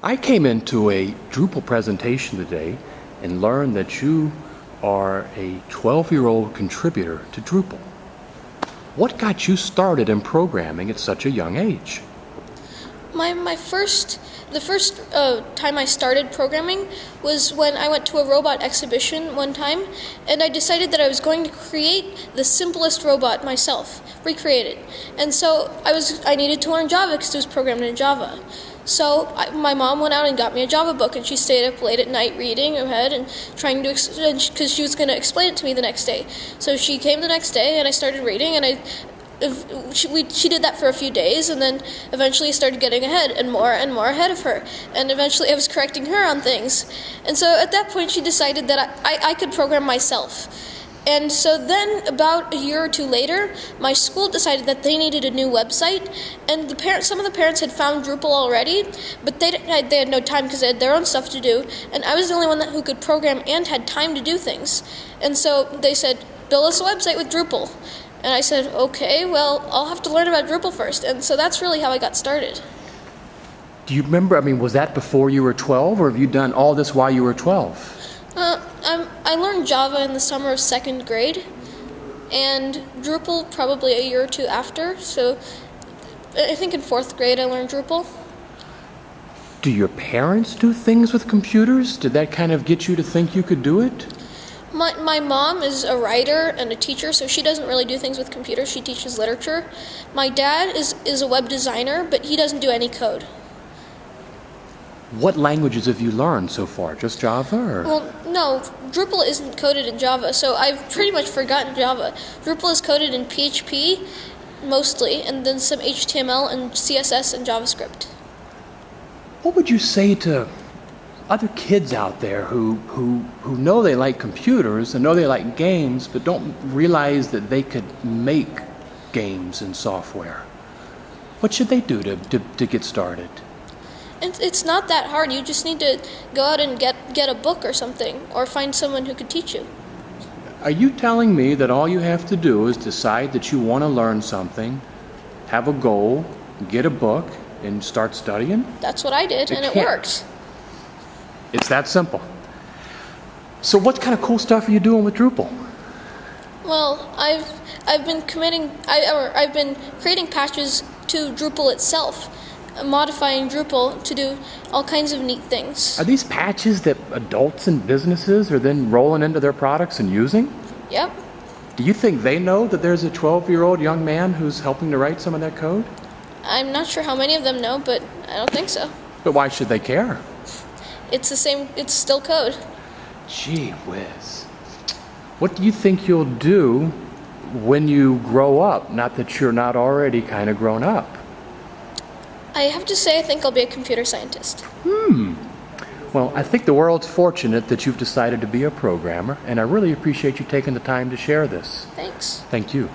I came into a Drupal presentation today and learned that you are a 12-year-old contributor to Drupal. What got you started in programming at such a young age? The first time I started programming was when I went to a robot exhibition one time, and I decided that I was going to create the simplest robot myself, recreate it. And so I needed to learn Java because it was programmed in Java. So my mom went out and got me a Java book, and she stayed up late at night reading ahead and trying to, because she was going to explain it to me the next day. So she came the next day, and I started reading, and she did that for a few days, and then eventually I started getting ahead and more ahead of her, and eventually I was correcting her on things. And so at that point she decided that I could program myself. And so then about a year or two later, my school decided that they needed a new website, and some of the parents had found Drupal already, but they had no time because they had their own stuff to do, and I was the only one who could program and had time to do things. And so they said, build us a website with Drupal. And I said, okay, well, I'll have to learn about Drupal first. And so that's really how I got started. Do you remember, was that before you were 12, or have you done all this while you were 12? I learned Java in the summer of 2nd grade, and Drupal probably a year or two after. So I think in 4th grade I learned Drupal. Do your parents do things with computers? Did that kind of get you to think you could do it? My mom is a writer and a teacher, so she doesn't really do things with computers. She teaches literature. My dad is a web designer, but he doesn't do any code. What languages have you learned so far? Just Java? Or? Well, no. Drupal isn't coded in Java, so I've pretty much forgotten Java. Drupal is coded in PHP, mostly, and then some HTML and CSS and JavaScript. What would you say to other kids out there who know they like computers and know they like games, but don't realize that they could make games and software? What should they do to get started? It's not that hard. You just need to go out and get a book or something, or find someone who could teach you. Are you telling me that all you have to do is decide that you want to learn something, have a goal, get a book, and start studying? That's what I did, and it worked. It's that simple. So what kind of cool stuff are you doing with Drupal? Well, I've been creating patches to Drupal itself, modifying Drupal to do all kinds of neat things. Are these patches that adults and businesses are then rolling into their products and using? Yep. Do you think they know that there's a 12-year-old young man who's helping to write some of that code? I'm not sure how many of them know, but I don't think so. But why should they care? It's the same, it's still code. Gee whiz. What do you think you'll do when you grow up? Not that you're not already kind of grown up. I have to say I think I'll be a computer scientist. Well, I think the world's fortunate that you've decided to be a programmer, and I really appreciate you taking the time to share this. Thanks. Thank you.